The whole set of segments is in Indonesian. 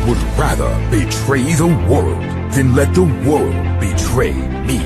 would rather betray the world than let the world betray me.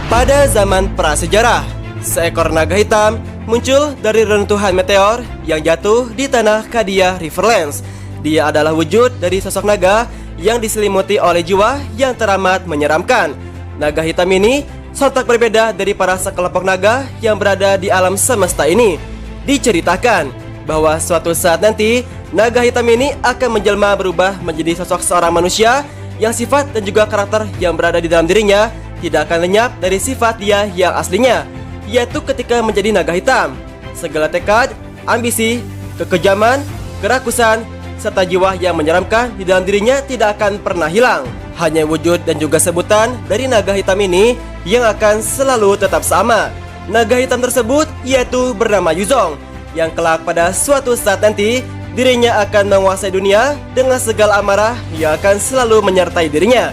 Pada zaman prasejarah, seekor naga hitam muncul dari reruntuhan meteor yang jatuh di tanah Kadia Riverlands. Dia adalah wujud dari sosok naga yang diselimuti oleh jiwa yang teramat menyeramkan. Naga hitam ini sontak berbeda dari para sekelompok naga yang berada di alam semesta ini. Diceritakan bahwa suatu saat nanti naga hitam ini akan menjelma berubah menjadi sosok seorang manusia yang sifat dan juga karakter yang berada di dalam dirinya tidak akan lenyap dari sifat dia yang aslinya, yaitu ketika menjadi naga hitam. Segala tekad, ambisi, kekejaman, kerakusan, serta jiwa yang menyeramkan di dalam dirinya tidak akan pernah hilang. Hanya wujud dan juga sebutan dari naga hitam ini yang akan selalu tetap sama. Naga hitam tersebut yaitu bernama Yuzong, yang kelak pada suatu saat nanti dirinya akan menguasai dunia dengan segala amarah yang akan selalu menyertai dirinya.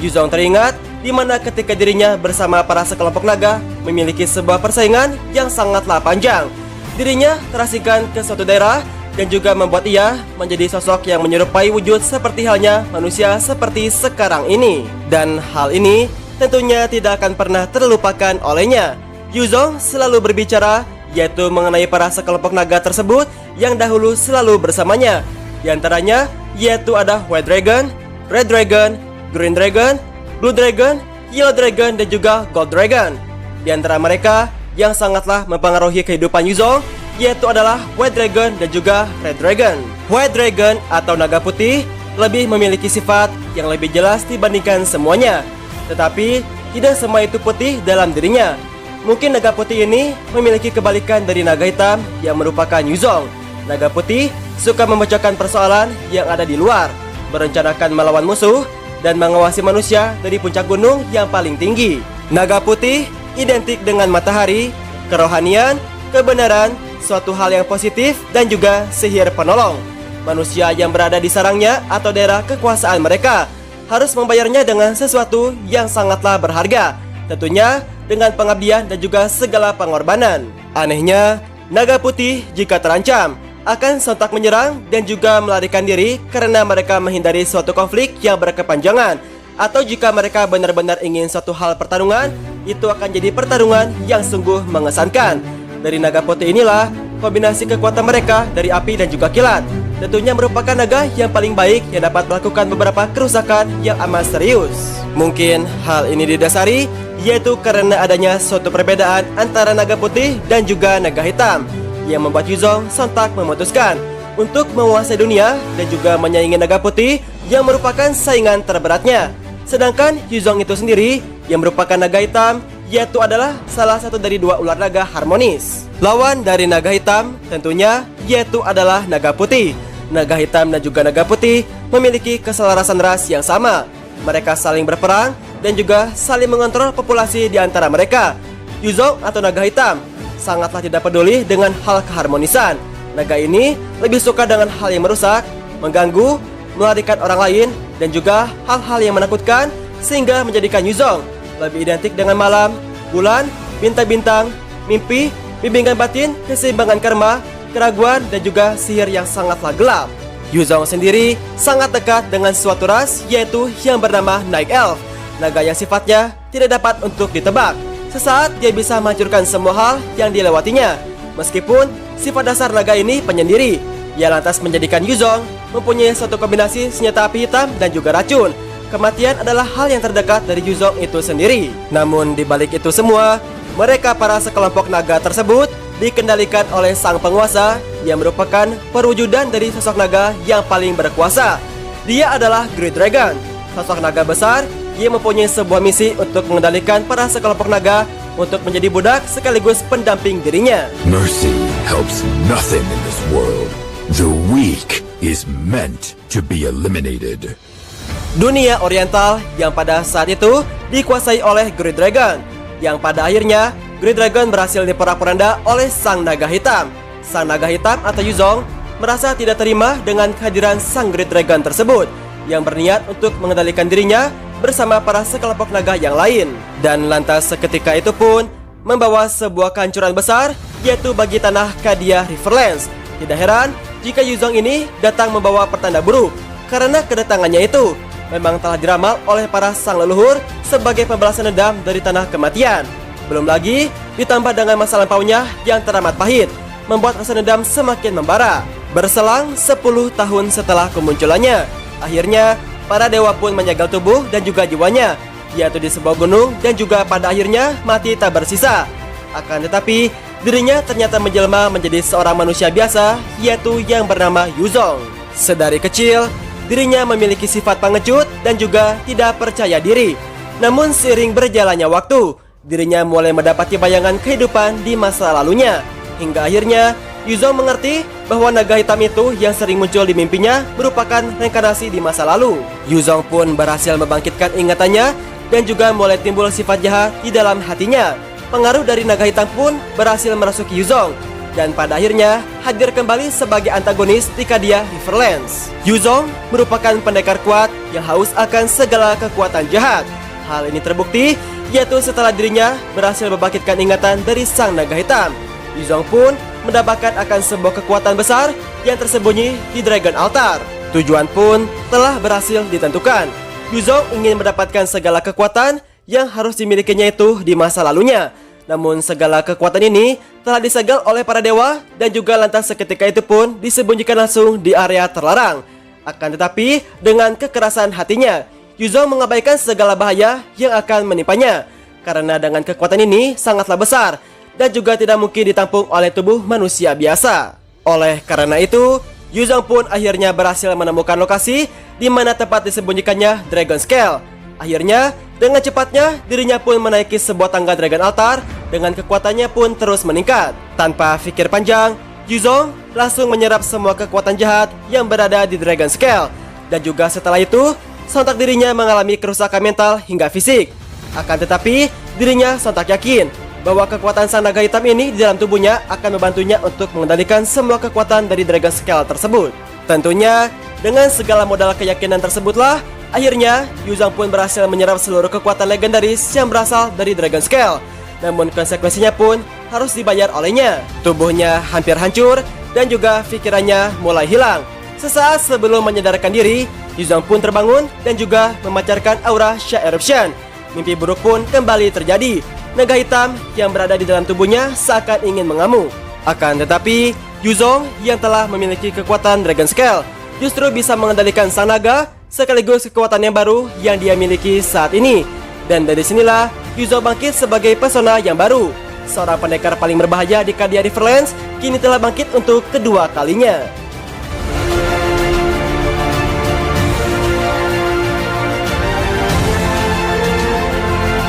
Yuzong teringat di mana ketika dirinya bersama para sekelompok naga memiliki sebuah persaingan yang sangatlah panjang. Dirinya terasingkan ke suatu daerah dan juga membuat ia menjadi sosok yang menyerupai wujud seperti halnya manusia seperti sekarang ini. Dan hal ini tentunya tidak akan pernah terlupakan olehnya. Yuzong selalu berbicara yaitu mengenai para sekelompok naga tersebut yang dahulu selalu bersamanya. Di antaranya yaitu ada White Dragon, Red Dragon, Green Dragon, Blue Dragon, Yellow Dragon, dan juga Gold Dragon. Di antara mereka yang sangatlah mempengaruhi kehidupan Yuzong yaitu adalah White Dragon dan juga Red Dragon. White Dragon atau naga putih lebih memiliki sifat yang lebih jelas dibandingkan semuanya. Tetapi tidak semua itu putih dalam dirinya. Mungkin naga putih ini memiliki kebalikan dari naga hitam yang merupakan Yuzong. Naga putih suka memecahkan persoalan yang ada di luar, merencanakan melawan musuh, dan mengawasi manusia dari puncak gunung yang paling tinggi. Naga putih identik dengan matahari, kerohanian, kebenaran, suatu hal yang positif, dan juga sihir penolong. Manusia yang berada di sarangnya atau daerah kekuasaan mereka harus membayarnya dengan sesuatu yang sangatlah berharga, tentunya dengan pengabdian dan juga segala pengorbanan. Anehnya, naga putih jika terancam akan sontak menyerang dan juga melarikan diri karena mereka menghindari suatu konflik yang berkepanjangan. Atau jika mereka benar-benar ingin suatu hal pertarungan, itu akan jadi pertarungan yang sungguh mengesankan. Dari naga putih inilah kombinasi kekuatan mereka dari api dan juga kilat. Tentunya merupakan naga yang paling baik yang dapat melakukan beberapa kerusakan yang amat serius. Mungkin hal ini didasari yaitu karena adanya suatu perbedaan antara naga putih dan juga naga hitam yang membuat Yuzong sontak memutuskan untuk menguasai dunia dan juga menyaingi naga putih yang merupakan saingan terberatnya. Sedangkan Yuzong itu sendiri yang merupakan naga hitam yaitu adalah salah satu dari dua ular naga harmonis. Lawan dari naga hitam tentunya yaitu adalah naga putih. Naga hitam dan juga naga putih memiliki keselarasan ras yang sama. Mereka saling berperang dan juga saling mengontrol populasi di antara mereka. Yuzong atau naga hitam sangatlah tidak peduli dengan hal keharmonisan. Naga ini lebih suka dengan hal yang merusak, mengganggu, melarikan orang lain, dan juga hal-hal yang menakutkan, sehingga menjadikan Yuzong lebih identik dengan malam, bulan, bintang-bintang, mimpi, bimbingan batin, keseimbangan karma, keraguan, dan juga sihir yang sangatlah gelap. Yuzong sendiri sangat dekat dengan suatu ras yaitu yang bernama Night Elf, naga yang sifatnya tidak dapat untuk ditebak. Sesaat dia bisa menghancurkan semua hal yang dilewatinya. Meskipun sifat dasar naga ini penyendiri, ia lantas menjadikan Yuzong mempunyai suatu kombinasi senjata api hitam dan juga racun. Kematian adalah hal yang terdekat dari Yuzong itu sendiri. Namun di balik itu semua, mereka para sekelompok naga tersebut dikendalikan oleh sang penguasa yang merupakan perwujudan dari sosok naga yang paling berkuasa. Dia adalah Great Dragon, sosok naga besar yang mempunyai sebuah misi untuk mengendalikan para sekelompok naga untuk menjadi budak sekaligus pendamping dirinya. Mercy helps nothing in this world. The weak is meant to be eliminated. Dunia Oriental yang pada saat itu dikuasai oleh Great Dragon, yang pada akhirnya Great Dragon berhasil diporak-poranda oleh sang naga hitam. Sang naga hitam atau Yuzong merasa tidak terima dengan kehadiran sang Great Dragon tersebut, yang berniat untuk mengendalikan dirinya bersama para sekelompok naga yang lain. Dan lantas seketika itu pun membawa sebuah kehancuran besar yaitu bagi tanah Kadia Riverlands. Tidak heran jika Yuzong ini datang membawa pertanda buruk, karena kedatangannya itu memang telah diramal oleh para sang leluhur sebagai pembalasan dendam dari tanah kematian. Belum lagi ditambah dengan masa lampaunya yang teramat pahit, membuat rasa dendam semakin membara. Berselang 10 tahun setelah kemunculannya, akhirnya para dewa pun menyegel tubuh dan juga jiwanya, yaitu di sebuah gunung, dan juga pada akhirnya mati tak bersisa. Akan tetapi dirinya ternyata menjelma menjadi seorang manusia biasa, yaitu yang bernama Yuzong. Sedari kecil dirinya memiliki sifat pengecut dan juga tidak percaya diri. Namun seiring berjalannya waktu, dirinya mulai mendapati bayangan kehidupan di masa lalunya. Hingga akhirnya Yuzong mengerti bahwa naga hitam itu yang sering muncul di mimpinya merupakan reinkarnasi di masa lalu. Yuzong pun berhasil membangkitkan ingatannya dan juga mulai timbul sifat jahat di dalam hatinya. Pengaruh dari naga hitam pun berhasil merasuki Yuzong, dan pada akhirnya hadir kembali sebagai antagonis di Kadia Riverlands. Yuzong merupakan pendekar kuat yang haus akan segala kekuatan jahat. Hal ini terbukti yaitu setelah dirinya berhasil membangkitkan ingatan dari sang naga hitam. Yuzong pun mendapatkan akan sebuah kekuatan besar yang tersembunyi di Dragon Altar. Tujuan pun telah berhasil ditentukan. Yuzong ingin mendapatkan segala kekuatan yang harus dimilikinya itu di masa lalunya. Namun segala kekuatan ini telah disegel oleh para dewa, dan juga lantas seketika itu pun disembunyikan langsung di area terlarang. Akan tetapi dengan kekerasan hatinya, Yuzong mengabaikan segala bahaya yang akan menimpanya, karena dengan kekuatan ini sangatlah besar dan juga tidak mungkin ditampung oleh tubuh manusia biasa. Oleh karena itu, Yuzong pun akhirnya berhasil menemukan lokasi di mana tempat disembunyikannya Dragon Scale. Akhirnya, dengan cepatnya dirinya pun menaiki sebuah tangga Dragon Altar, dengan kekuatannya pun terus meningkat. Tanpa pikir panjang, Yuzong langsung menyerap semua kekuatan jahat yang berada di Dragon Scale. Dan juga setelah itu, sontak dirinya mengalami kerusakan mental hingga fisik. Akan tetapi, dirinya sontak yakin bahwa kekuatan sang naga hitam ini di dalam tubuhnya akan membantunya untuk mengendalikan semua kekuatan dari Dragon Scale tersebut. Tentunya, dengan segala modal keyakinan tersebutlah, akhirnya Yuzong pun berhasil menyerap seluruh kekuatan legendaris yang berasal dari Dragon Scale. Namun konsekuensinya pun harus dibayar olehnya. Tubuhnya hampir hancur dan juga pikirannya mulai hilang. Sesaat sebelum menyadarkan diri, Yuzong pun terbangun dan juga memancarkan aura Sha Eruption. Mimpi buruk pun kembali terjadi. Naga hitam yang berada di dalam tubuhnya seakan ingin mengamuk. Akan tetapi, Yuzong yang telah memiliki kekuatan Dragon Scale justru bisa mengendalikan sang naga sekaligus kekuatan yang baru yang dia miliki saat ini. Dan dari sinilah Yuzong bangkit sebagai pesona yang baru. Seorang pendekar paling berbahaya di Kadia Riverlands kini telah bangkit untuk kedua kalinya.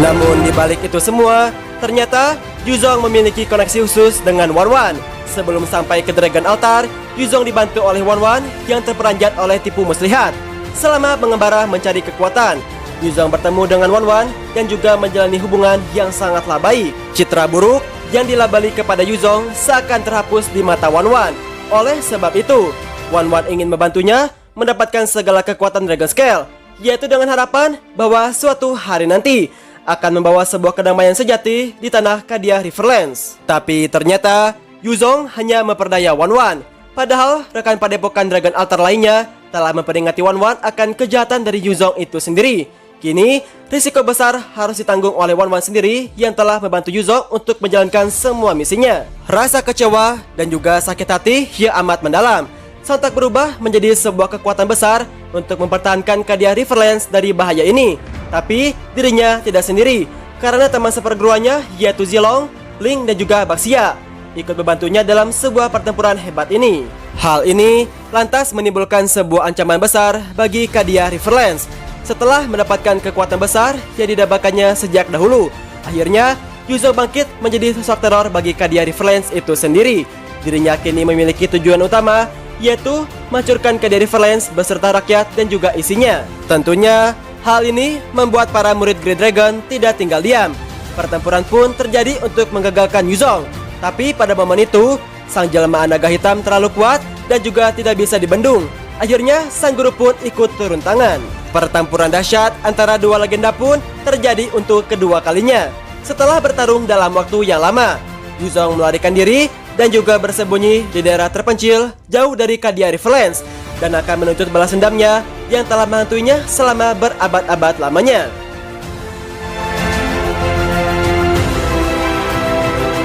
Namun di balik itu semua, ternyata Yuzong memiliki koneksi khusus dengan Wanwan. Sebelum sampai ke Dragon Altar, Yuzong dibantu oleh Wanwan yang terperanjat oleh tipu muslihat. Selama mengembara mencari kekuatan, Yuzong bertemu dengan Wanwan dan juga menjalani hubungan yang sangatlah baik. Citra buruk yang dilabeli kepada Yuzong seakan terhapus di mata Wanwan. Oleh sebab itu, Wanwan ingin membantunya mendapatkan segala kekuatan Dragon Scale, yaitu dengan harapan bahwa suatu hari nanti akan membawa sebuah kedamaian sejati di tanah Kadia Riverlands. Tapi ternyata Yuzong hanya memperdaya Wanwan. Padahal rekan padepokan Dragon Altar lainnya telah memperingati Wanwan akan kejahatan dari Yuzong itu sendiri. Kini risiko besar harus ditanggung oleh Wanwan sendiri yang telah membantu Yuzong untuk menjalankan semua misinya. Rasa kecewa dan juga sakit hati yang amat mendalam sontak berubah menjadi sebuah kekuatan besar untuk mempertahankan Kadia Riverlands dari bahaya ini. Tapi dirinya tidak sendiri, karena teman seperguruannya yaitu Zilong, Ling dan juga Baxia ikut membantunya dalam sebuah pertempuran hebat ini. Hal ini lantas menimbulkan sebuah ancaman besar bagi Kadia Riverlands. Setelah mendapatkan kekuatan besar yang didapatkannya sejak dahulu, akhirnya Yuzong bangkit menjadi sosok teror bagi Kadia Riverlands itu sendiri. Dirinya kini memiliki tujuan utama, yaitu menghancurkan Kadia Riverlands beserta rakyat dan juga isinya. Tentunya hal ini membuat para murid Great Dragon tidak tinggal diam. Pertempuran pun terjadi untuk menggagalkan Yuzong. Tapi pada momen itu, sang jelmaan naga hitam terlalu kuat dan juga tidak bisa dibendung. Akhirnya sang guru pun ikut turun tangan. Pertempuran dahsyat antara dua legenda pun terjadi untuk kedua kalinya. Setelah bertarung dalam waktu yang lama, Yuzong melarikan diri dan juga bersembunyi di daerah terpencil jauh dari Kadia Riverlands dan akan menuntut balas dendamnya yang telah menghantuinya selama berabad-abad lamanya.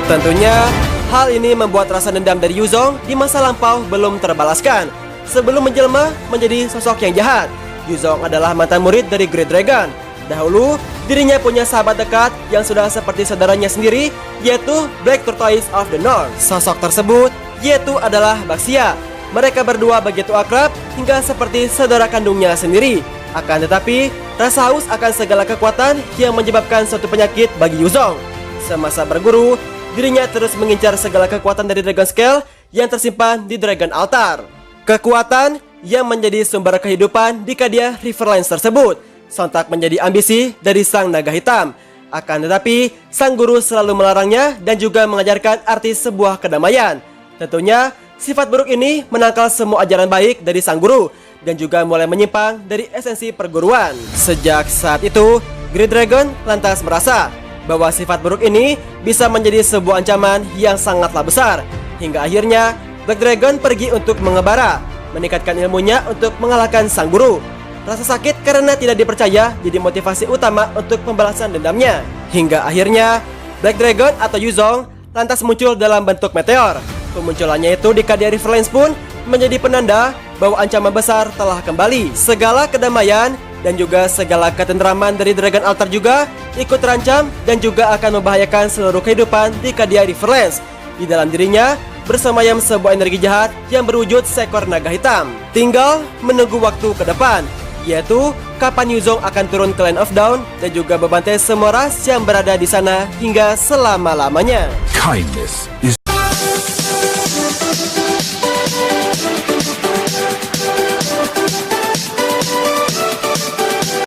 Tentunya, hal ini membuat rasa dendam dari Yuzong di masa lampau belum terbalaskan. Sebelum menjelma menjadi sosok yang jahat, Yuzong adalah mantan murid dari Great Dragon. Dahulu, dirinya punya sahabat dekat yang sudah seperti saudaranya sendiri, yaitu Black Tortoise of the North. Sosok tersebut yaitu adalah Baxia. Mereka berdua begitu akrab hingga seperti saudara kandungnya sendiri. Akan tetapi, rasa haus akan segala kekuatan yang menyebabkan suatu penyakit bagi Yuzong. Semasa berguru, dirinya terus mengincar segala kekuatan dari Dragon Scale yang tersimpan di Dragon Altar. Kekuatan yang menjadi sumber kehidupan di Kadia Riverlands tersebut sontak menjadi ambisi dari sang naga hitam. Akan tetapi, sang guru selalu melarangnya dan juga mengajarkan arti sebuah kedamaian. Tentunya, sifat buruk ini menangkal semua ajaran baik dari sang guru dan juga mulai menyimpang dari esensi perguruan. Sejak saat itu, Great Dragon lantas merasa bahwa sifat buruk ini bisa menjadi sebuah ancaman yang sangatlah besar. Hingga akhirnya, Black Dragon pergi untuk mengembara, meningkatkan ilmunya untuk mengalahkan sang guru. Rasa sakit karena tidak dipercaya jadi motivasi utama untuk pembalasan dendamnya. Hingga akhirnya, Black Dragon atau Yuzong lantas muncul dalam bentuk meteor. Kemunculannya itu di Kadia Riverlands pun menjadi penanda bahwa ancaman besar telah kembali. Segala kedamaian dan juga segala ketentraman dari Dragon Altar juga ikut terancam dan juga akan membahayakan seluruh kehidupan di Kadia Riverlands. Di dalam dirinya bersemayam sebuah energi jahat yang berwujud seekor naga hitam. Tinggal menunggu waktu ke depan, yaitu kapan Yuzong akan turun ke Land of Dawn dan juga membantai semua ras yang berada di sana hingga selama-lamanya. Kindness is